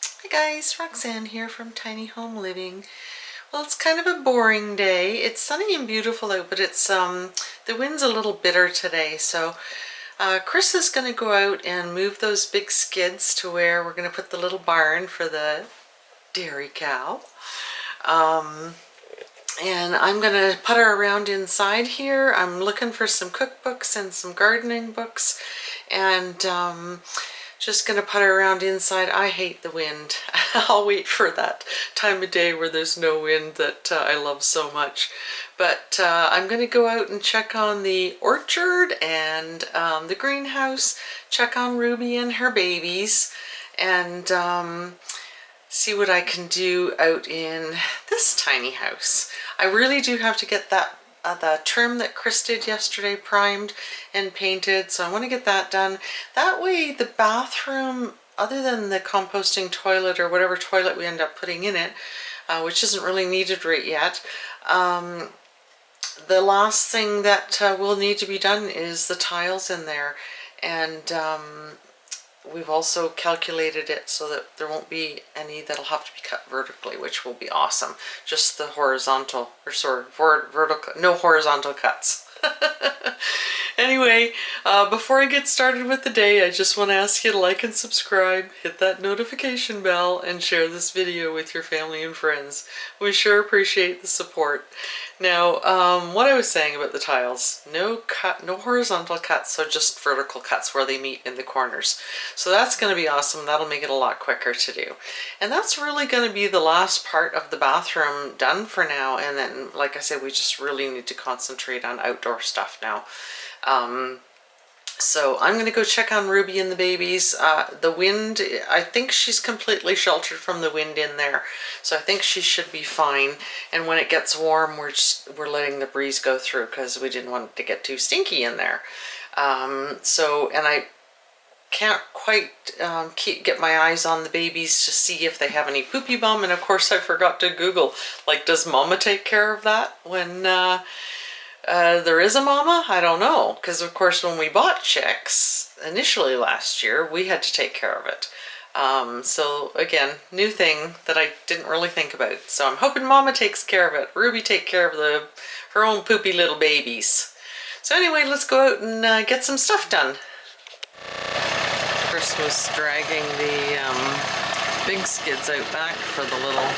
Hi guys, Roxanne here from Tiny Home Living. Well, it's kind of a boring day. It's sunny and beautiful out, but it's the wind's a little bitter today. So Chris is going to go out and move those big skids to where we're going to put the little barn for the dairy cow. And I'm going to putter around inside here. I'm looking for some cookbooks and some gardening books, and just going to putter around inside. I hate the wind. I'll wait for that time of day where there's no wind that I love so much. But I'm going to go out and check on the orchard and the greenhouse, check on Ruby and her babies, and see what I can do out in this tiny house. I really do have to get that the trim that Chris did yesterday primed and painted, so I want to get that done. That way the bathroom, other than the composting toilet or whatever toilet we end up putting in it, which isn't really needed right yet, the last thing that will need to be done is the tiles in there. And we've also calculated it so that there won't be any that'll have to be cut vertically, which will be awesome. Just the horizontal, or sorry, vertical, no horizontal cuts. Anyway, before I get started with the day, I just want to ask you to like and subscribe, hit that notification bell, and share this video with your family and friends. We sure appreciate the support. Now, what I was saying about the tiles, no horizontal cuts, so just vertical cuts where they meet in the corners. So that's going to be awesome. That'll make it a lot quicker to do. And that's really going to be the last part of the bathroom done for now. And then, like I said, we just really need to concentrate on outdoor stuff now. So I'm going to go check on Ruby and the babies. The wind, I think she's completely sheltered from the wind in there. So I think she should be fine. And when it gets warm, we're letting the breeze go through because we didn't want it to get too stinky in there. And I can't quite get my eyes on the babies to see if they have any poopy bum. And of course I forgot to Google, like, does mama take care of that when there is a mama? I don't know, because of course when we bought chicks initially last year, we had to take care of it. So again, new thing that I didn't really think about. So I'm hoping mama takes care of it. Ruby take care of her own poopy little babies. So anyway, let's go out and get some stuff done. Chris was dragging the big skids out back for the little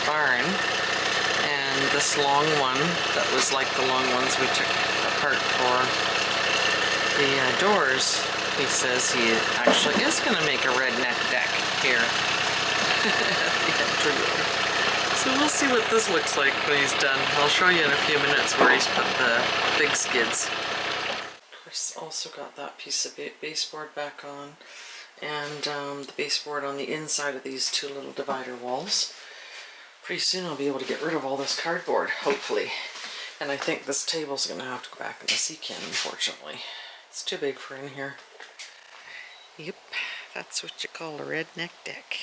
barn. And this long one that was like the long ones we took apart for the doors, he says he actually is going to make a redneck deck here. So we'll see what this looks like when he's done. I'll show you in a few minutes where he's put the big skids. Chris also got that piece of baseboard back on, and the baseboard on the inside of these two little divider walls. Pretty soon I'll be able to get rid of all this cardboard, hopefully. And I think this table's going to have to go back in the sea can, unfortunately. It's too big for in here. Yep, that's what you call a redneck deck.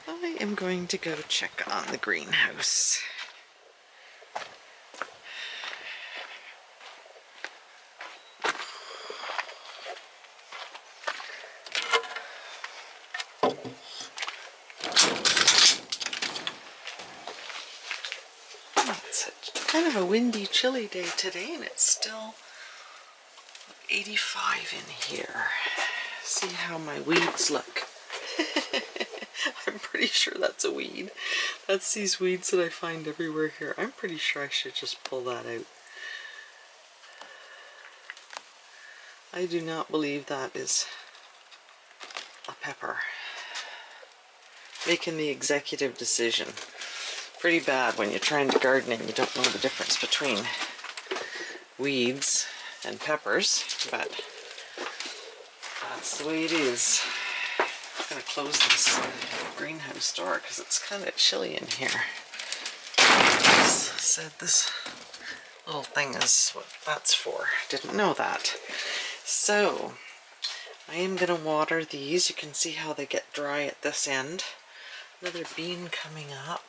I am going to go check on the greenhouse. Kind of a windy, chilly day today, and it's still 85 in here. See how my weeds look. I'm pretty sure that's a weed. That's these weeds that I find everywhere here. I'm pretty sure I should just pull that out. I do not believe that is a pepper. Making the executive decision. Pretty bad when you're trying to garden and you don't know the difference between weeds and peppers, but that's the way it is. I'm going to close this greenhouse door because it's kind of chilly in here. Said this little thing is what that's for. Didn't know that. So I am going to water these. You can see how they get dry at this end. Another bean coming up.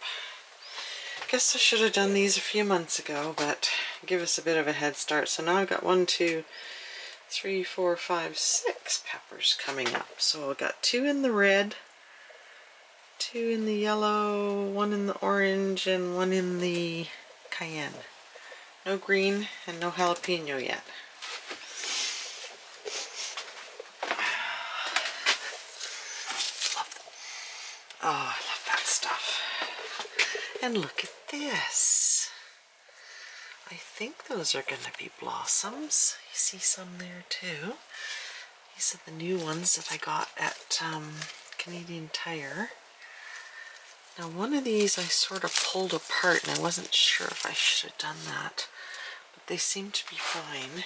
Guess I should have done these a few months ago, but give us a bit of a head start. So now I've got 1, 2, 3, 4, 5, 6. mixed peppers coming up. So I got 2 in the red, 2 in the yellow, 1 in the orange, and 1 in the cayenne. No green and no jalapeno yet. Oh, I love that stuff. And look at this. I think those are going to be blossoms. You see some there too. These are the new ones that I got at Canadian Tire. Now one of these I sort of pulled apart and I wasn't sure if I should have done that. But they seem to be fine.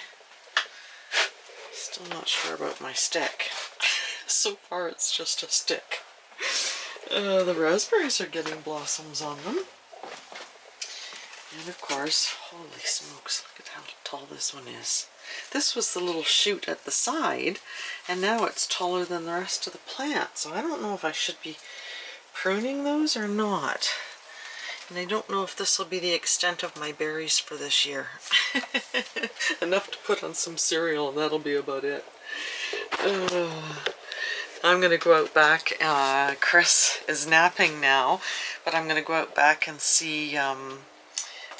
Still not sure about my stick. So far it's just a stick. The raspberries are getting blossoms on them. And of course, holy smokes, look at how tall this one is. This was the little shoot at the side, and now it's taller than the rest of the plant. So I don't know if I should be pruning those or not. And I don't know if this will be the extent of my berries for this year. Enough to put on some cereal, and that'll be about it. I'm going to go out back. Chris is napping now, but I'm going to go out back and see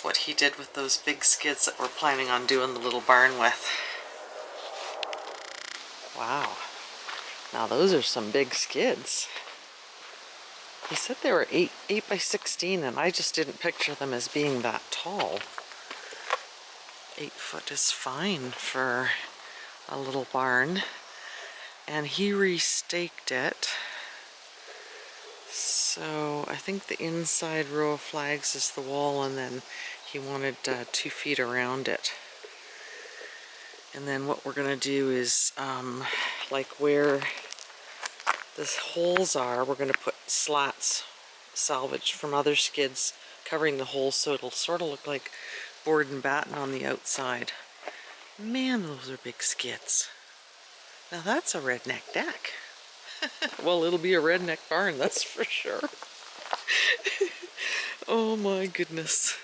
what he did with those big skids that we're planning on doing the little barn with. Wow. Now those are some big skids. He said they were 8 by 16, and I just didn't picture them as being that tall. 8 foot is fine for a little barn. And he restaked it. So I think the inside row of flags is the wall, and then he wanted 2 feet around it. And then what we're gonna do is, like where the holes are, we're gonna put slats salvaged from other skids covering the holes, so it'll sort of look like board and batten on the outside. Man, those are big skids. Now that's a redneck deck. Well, it'll be a redneck barn, that's for sure. Oh my goodness.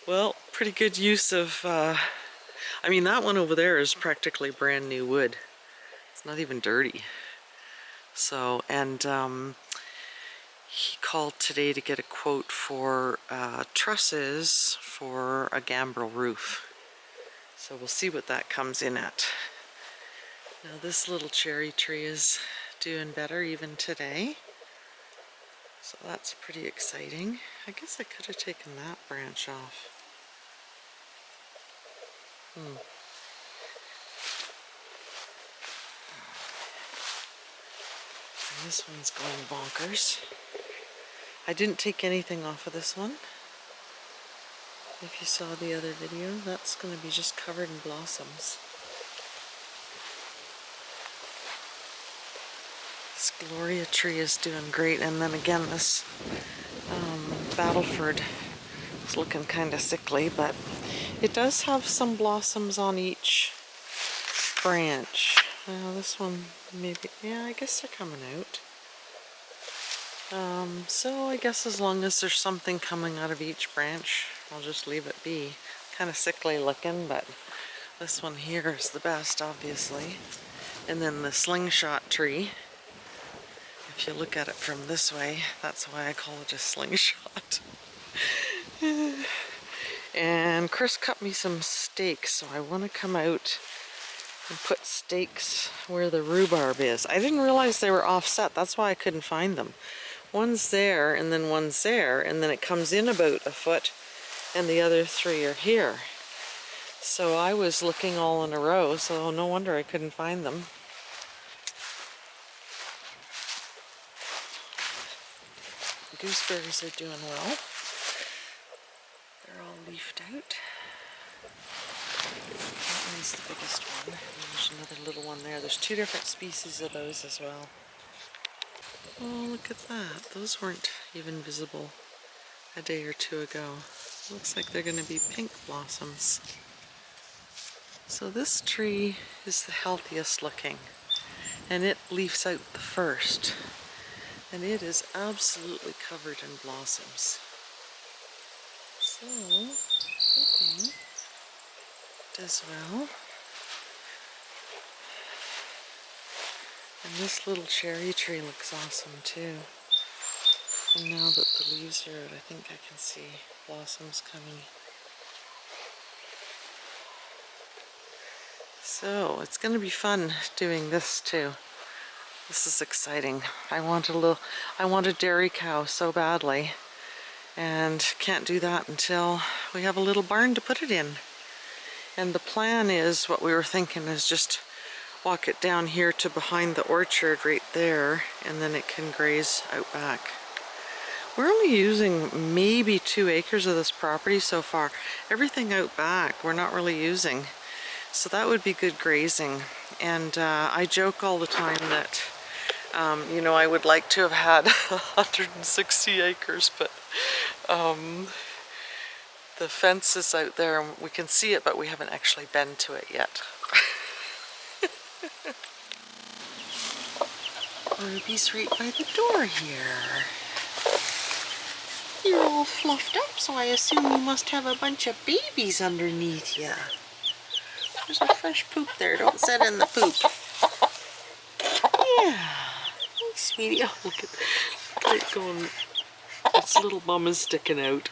Well, pretty good use of, I mean, that one over there is practically brand new wood. It's not even dirty. So, and he called today to get a quote for trusses for a gambrel roof. So we'll see what that comes in at. Now this little cherry tree is doing better even today. So that's pretty exciting. I guess I could have taken that branch off. And this one's going bonkers. I didn't take anything off of this one. If you saw the other video, that's going to be just covered in blossoms. This Gloria tree is doing great, and then again this Battleford is looking kind of sickly, but it does have some blossoms on each branch. This one maybe, yeah, I guess they're coming out. So I guess as long as there's something coming out of each branch, I'll just leave it be. Kind of sickly looking, but this one here is the best, obviously. And then the slingshot tree, if you look at it from this way, that's why I call it a slingshot. And Chris cut me some steaks, so I want to come out and put stakes where the rhubarb is. I didn't realize they were offset, that's why I couldn't find them. One's there, and then one's there, and then it comes in about a foot, and the other 3 are here. So I was looking all in a row, so no wonder I couldn't find them. The gooseberries are doing well. They're all leafed out. That one's the biggest one. And there's another little one there. There's 2 different species of those as well. Oh, look at that. Those weren't even visible a day or 2 ago. Looks like they're going to be pink blossoms. So this tree is the healthiest looking, and it leaves out the first. And it is absolutely covered in blossoms. So, hoping it does well. And this little cherry tree looks awesome too. And now that the leaves are out, I think I can see blossoms coming. So it's going to be fun doing this too. This is exciting. I want a dairy cow so badly, and can't do that until we have a little barn to put it in. And the plan is, what we were thinking is just walk it down here to behind the orchard right there, and then it can graze out back. We're only using maybe 2 acres of this property so far. Everything out back we're not really using. So that would be good grazing. And I joke all the time that, you know, I would like to have had 160 acres, but the fence is out there and we can see it, but we haven't actually been to it yet. Ruby's right by the door here. You're all fluffed up, so I assume you must have a bunch of babies underneath you. There's a fresh poop there. Don't set in the poop. Yeah. Hey, sweetie. Oh, look at it going. Its little bum is sticking out.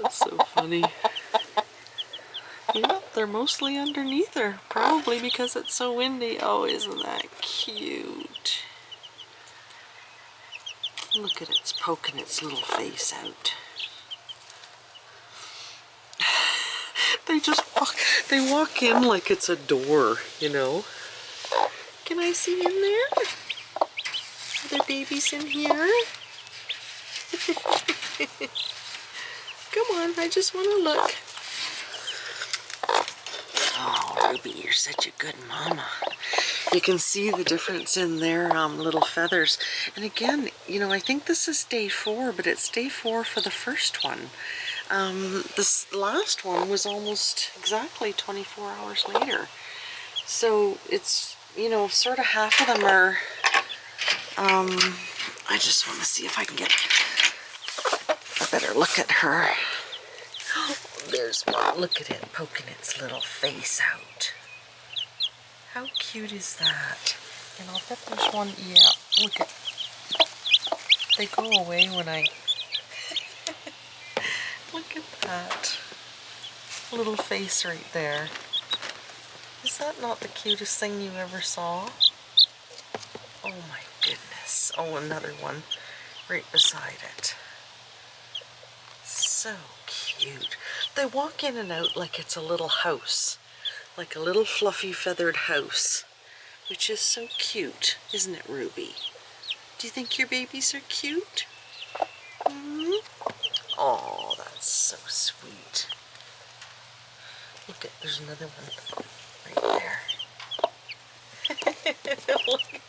That's so funny. Yeah, they're mostly underneath her. Probably because it's so windy. Oh, isn't that cute? Look at it, it's poking its little face out. They walk in like it's a door, you know. Can I see in there? Are there babies in here? Come on, I just want to look. Oh, Ruby, you're such a good mama. You can see the difference in their little feathers. And again, you know, I think this is day 4, but it's day 4 for the first one. This last one was almost exactly 24 hours later. So it's, you know, sort of half of them are, I just want to see if I can get a better look at her. Oh, there's one. Look at it poking its little face out. How cute is that? And I'll bet there's one, yeah, look at, they go away when I, look at that little face right there. Is that not the cutest thing you ever saw? Oh my goodness. Oh, another one right beside it. So cute. They walk in and out like it's a little house. Like a little fluffy feathered house, which is so cute, isn't it, Ruby? Do you think your babies are cute? Mm-hmm. Oh, that's so sweet. Look at, there's another one right there. Look.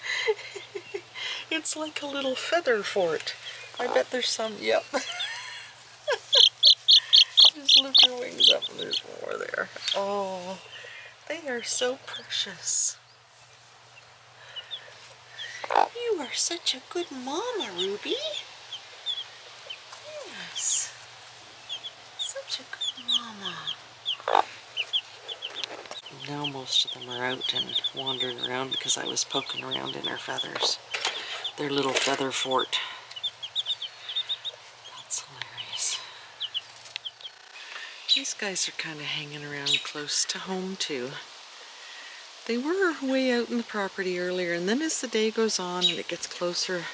It's like a little feather fort. I bet there's some, yep. Just lift your wings up and there's more there. Oh. They are so precious. You are such a good mama, Ruby. Yes. Such a good mama. Now most of them are out and wandering around because I was poking around in their feathers. Their little feather fort. That's hilarious. These guys are kind of hanging around close to home too. They were way out in the property earlier, and then as the day goes on and it gets closer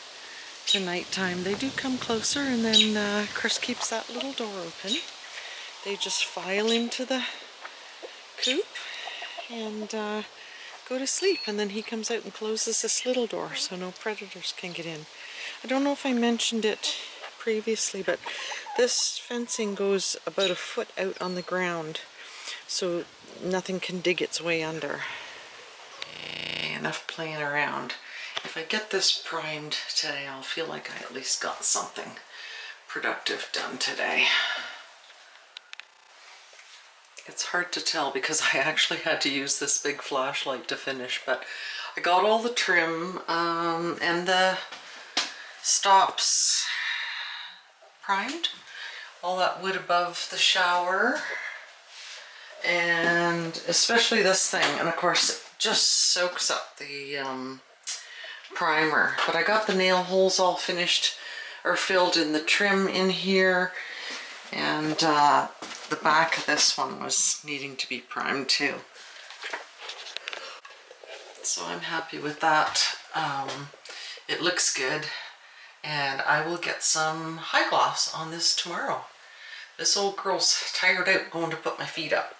to nighttime, they do come closer, and then Chris keeps that little door open. They just file into the coop and go to sleep, and then he comes out and closes this little door so no predators can get in. I don't know if I mentioned it previously, but this fencing goes about a foot out on the ground so nothing can dig its way under. Enough playing around. If I get this primed today, I'll feel like I at least got something productive done today. It's hard to tell because I actually had to use this big flashlight to finish, but I got all the trim and the stops primed, all that wood above the shower, and especially this thing. And of course just soaks up the primer. But I got the nail holes all finished or filled in the trim in here, and the back of this one was needing to be primed too. So I'm happy with that. It looks good, and I will get some high gloss on this tomorrow. This old girl's tired out going to put my feet up.